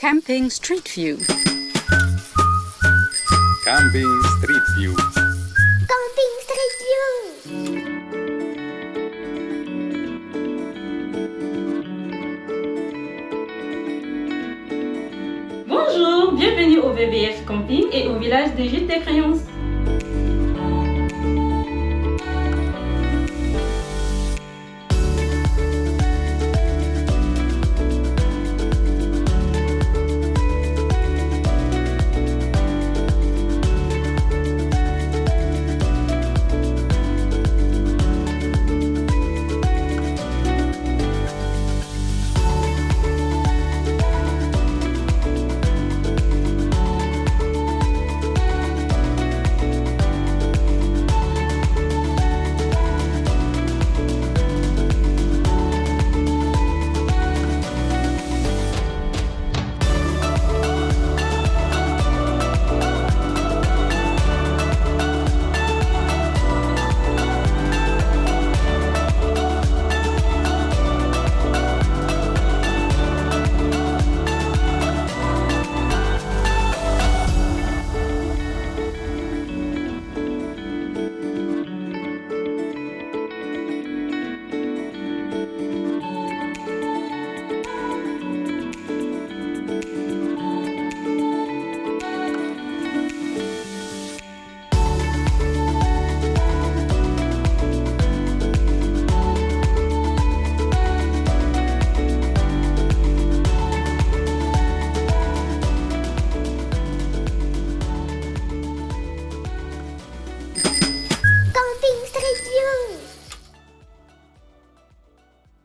Camping Street View. Camping Street View. Camping Street View. Bonjour, bienvenue au VVF Camping et au village des Gîtes des Créances.